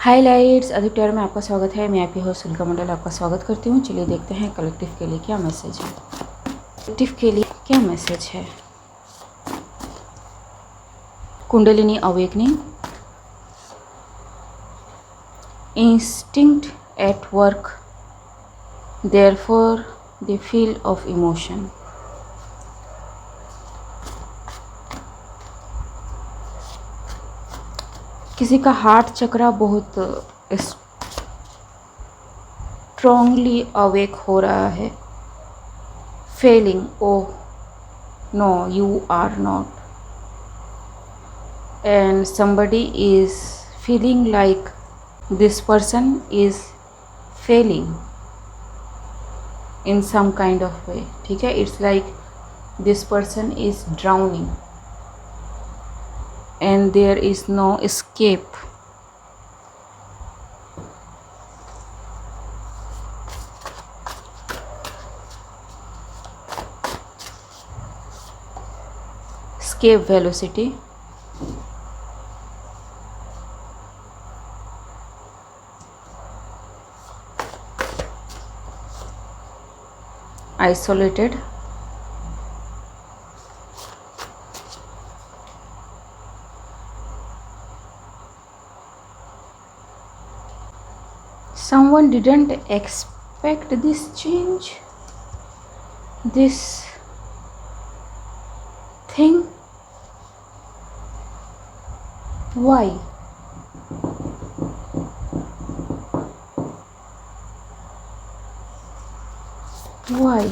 Highlights अधिकतर में आपका स्वागत है। मैं आपकी होस्ट सुल्का मंडल आपका स्वागत करती हूँ। चलिए देखते हैं कलेक्टिव के लिए क्या मैसेज है। कलेक्टिव के लिए क्या मैसेज है। Kundalini awakening, instinct at work, therefore the field of emotion. किसी का हार्ट चक्रा बहुत स्ट्रॉन्गली अवेक हो रहा है। Failing, oh no you are not, and somebody is feeling like this person is failing in some kind of way. ठीक है, it's like this person is drowning and there is no escape. Escape velocity. Isolated. Someone didn't expect this change, this thing. Why? Why?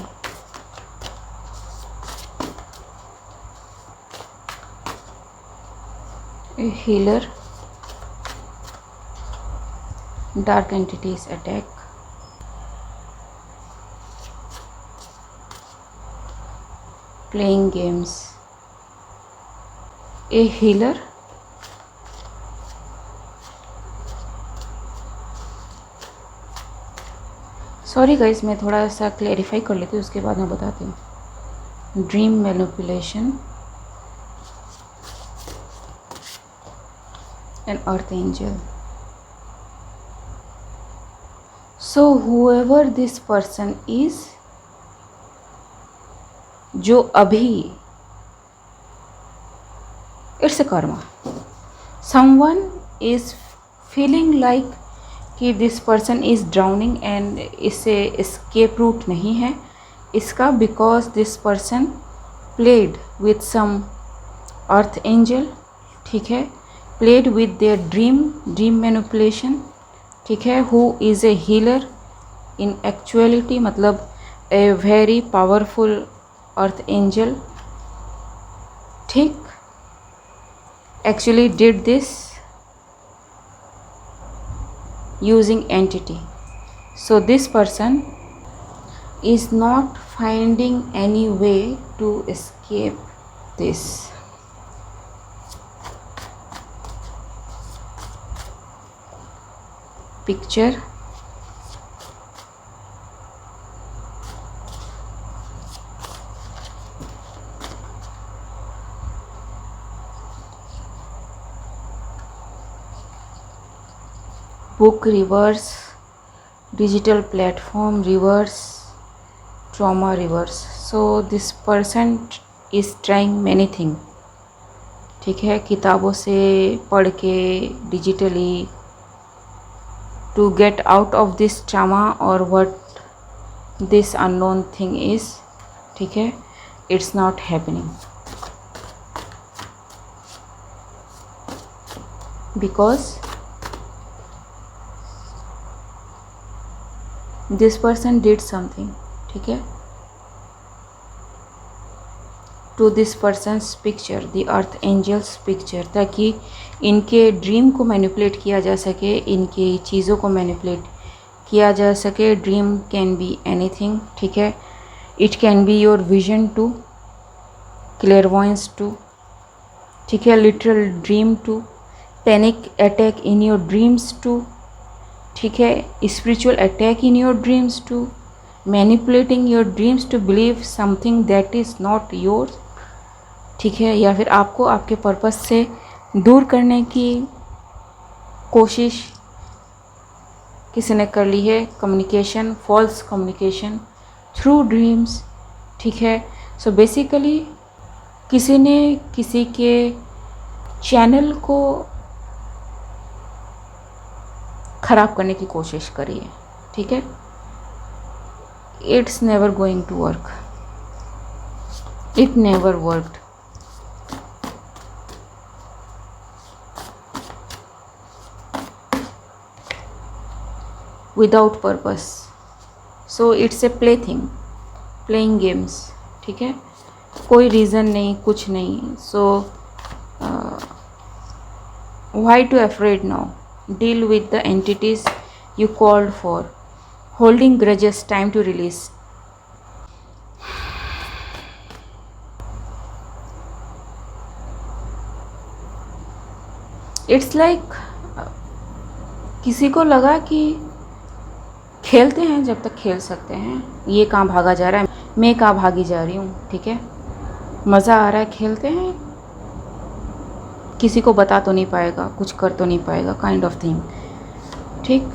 A healer. Dark entities attack. Playing games. A healer. Sorry guys, मैं थोड़ा सा clarify कर लेती हूँ, उसके बाद मैं बताती हूँ। Dream manipulation and earth angel. So whoever this person is, जो अभी, it's a karma. Someone is feeling like कि this person is drowning and इससे एस्केप रूट नहीं है इसका, because this person played with some earth angel. ठीक है, played with their dream manipulation. ठीक है, who is a healer in actuality, मतलब a very powerful earth angel. ठीक, actually did this using entity. So this person is not finding any way to escape this. Picture. Book reverse, digital platform reverse, trauma reverse. So this person is trying many things. ठीक है, किताबों से पढ़ के digitally to get out of this trauma or what this unknown thing is. ठीक है, it's not happening because this person did something. ठीक है, to this person's picture, the earth angel's picture, ताकि इनके ड्रीम को मैनिपुलेट किया जा सके, इनकी चीज़ों को मैनिपुलेट किया जा सके। Dream can be anything. ठीक है, it can be your vision too, clairvoyance too. ठीक है, literal dream too, panic attack in your dreams too. ठीक है, spiritual attack in your dreams too, manipulating your dreams to believe something that is not yours. ठीक है, या फिर आपको आपके पर्पस से दूर करने की कोशिश, किसी ने कर ली है communication, false communication through dreams, ठीक है। सो बेसिकली किसी ने किसी के चैनल को ख़राब करने की कोशिश करी है, ठीक है। It's never going to work, it never worked. Without purpose, so it's a play thing, playing games, ठीक है। कोई रीज़न नहीं, कुछ नहीं। So why to afraid now, deal with the entities you called for, holding grudges, time to release. It's like किसी को लगा कि खेलते हैं जब तक खेल सकते हैं, ये कहाँ भागा जा रहा है, मैं कहाँ भागी जा रही हूँ, ठीक है। मज़ा आ रहा है, खेलते हैं, किसी को बता तो नहीं पाएगा, कुछ कर तो नहीं पाएगा, काइंड ऑफ थिंग, ठीक।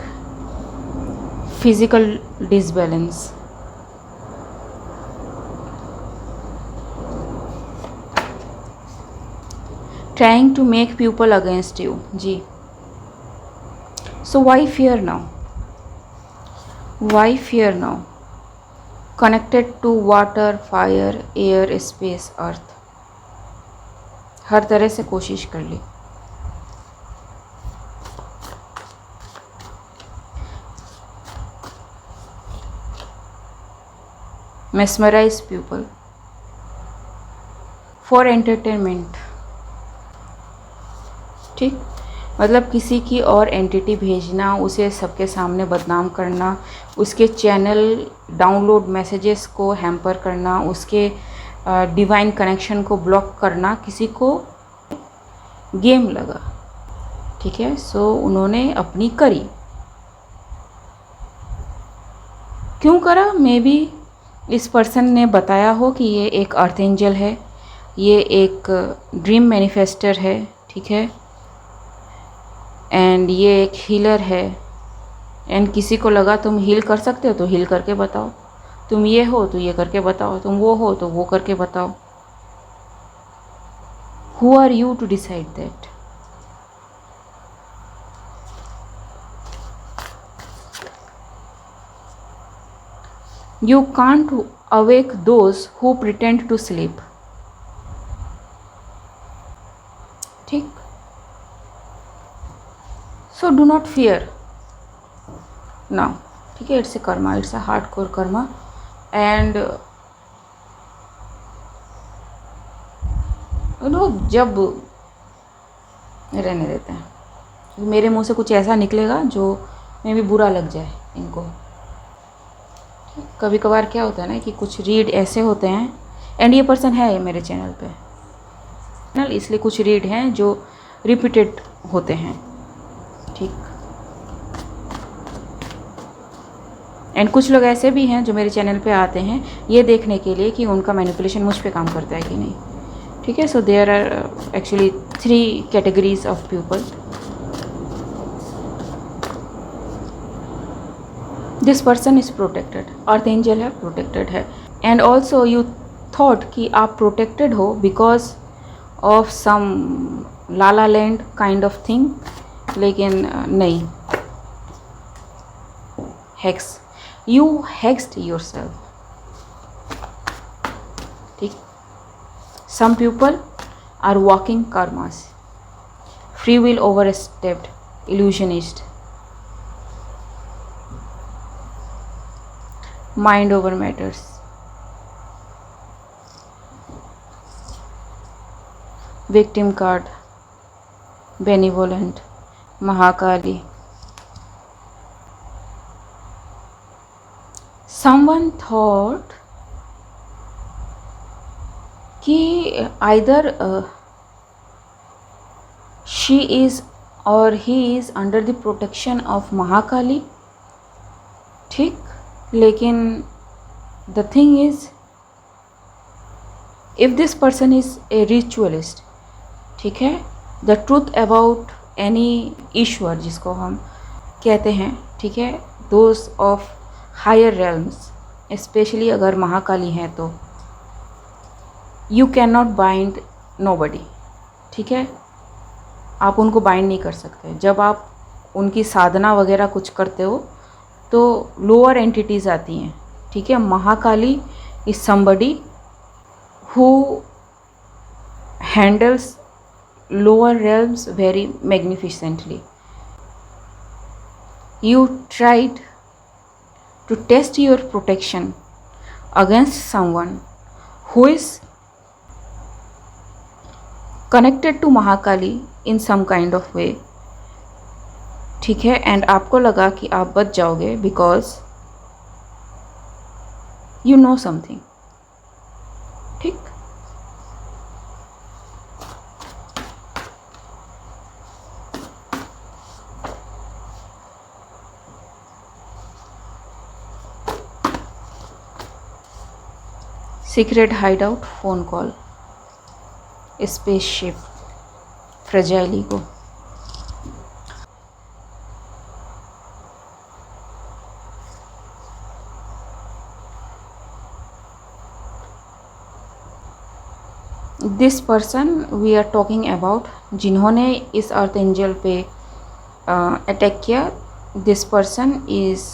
Physical disbalance, trying to make people against you, जी। So why fear now, why fear now, connected to water, fire, air, space, earth, हर तरह से कोशिश कर ली। mesmerize people for entertainment, ठीक। मतलब किसी की और एंटिटी भेजना, उसे सबके सामने बदनाम करना, उसके चैनल डाउनलोड मैसेजेस को हैम्पर करना, उसके डिवाइन कनेक्शन को ब्लॉक करना, किसी को गेम लगा, ठीक है। सो उन्होंने अपनी करी, क्यों करा, मे बी इस पर्सन ने बताया हो कि ये एक अर्थ एंजल है, ये एक ड्रीम मैनिफेस्टर है, ठीक है, एंड ये एक हीलर है, एंड किसी को लगा तुम हील कर सकते हो तो हील करके बताओ, तुम ये हो तो ये करके बताओ, तुम वो हो तो वो करके बताओ। Who are you to decide that? You can't awake those who pretend to sleep, ठीक। So do not fear now, ठीक है। It's a karma, it's a hardcore karma, and जब रहने देते हैं, मेरे मुंह से कुछ ऐसा निकलेगा जो में भी बुरा लग जाए इनको। कभी कभार क्या होता है ना कि कुछ रीड ऐसे होते हैं, एंड ये पर्सन है मेरे चैनल पे, इसलिए कुछ रीड हैं जो रिपीटेड होते हैं, ठीक। एंड कुछ लोग ऐसे भी हैं जो मेरे चैनल पे आते हैं ये देखने के लिए कि उनका मैनिपुलेशन मुझ पे काम करता है कि नहीं, ठीक है। So there are actually 3 categories of people. This person is protected, earth angel है, प्रोटेक्टेड है, एंड ऑल्सो यू थॉट कि आप प्रोटेक्टेड हो because of some lala land kind of thing, लेकिन नहीं, hex, you hexed yourself, ठीक। Some people are walking karmas, free will overstepped, illusionist, mind over matters, victim card, benevolent, Mahakali. Someone thought कि either she is or he is under the protection of Mahakali, ठीक। लेकिन the thing is, if this person is a ritualist, ठीक है, the truth about any ईश्वर जिसको हम कहते हैं, ठीक है, those of higher realms, specially अगर महाकाली हैं तो you can not bind nobody, ठीक है, आप उनको बाइंड नहीं कर सकते। जब आप उनकी साधना वगैरह कुछ करते हो तो लोअर एंटिटीज़ आती हैं, ठीक है। Mahakali is somebody who handles lower realms very magnificently. You tried to test your protection against someone who is connected to Mahakali in some kind of way, ठीक है, एंड आपको लगा कि आप बच जाओगे बिकॉज यू नो समथिंग, ठीक। Secret hideout, phone call, spaceship, fragile ego. This person we are talking about, जिन्होंने इस अर्थ एंजल पे अटैक किया, this person is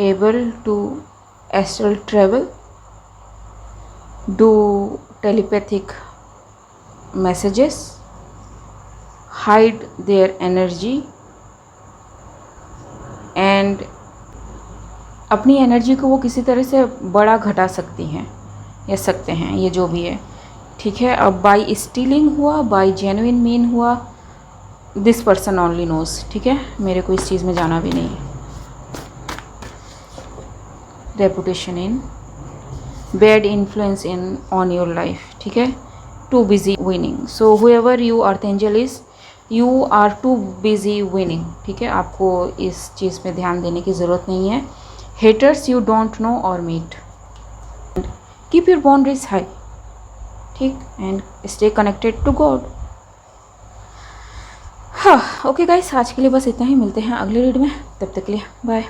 able to astral travel, do telepathic messages, hide their energy and अपनी energy को वो किसी तरह से बड़ा घटा सकती हैं या सकते हैं, ये जो भी है, ठीक है। अब बाय स्टीलिंग हुआ, बाय जेन्युइन मीन हुआ, दिस पर्सन ओनली नोज, ठीक है, मेरे को इस चीज़ में जाना भी नहीं है। Reputation in, bad influence in on your life, ठीक है, too busy winning, so however you earth angel is, you are too busy winning, ठीक है, आपको इस चीज़ पे ध्यान देने की ज़रूरत नहीं है। Haters you don't know or meet, keep your boundaries high, ठीक, and stay connected to God. हाँ, ओके गाइस, आज के लिए बस इतना ही, मिलते हैं अगले रीड में, तब तक के लिए बाय।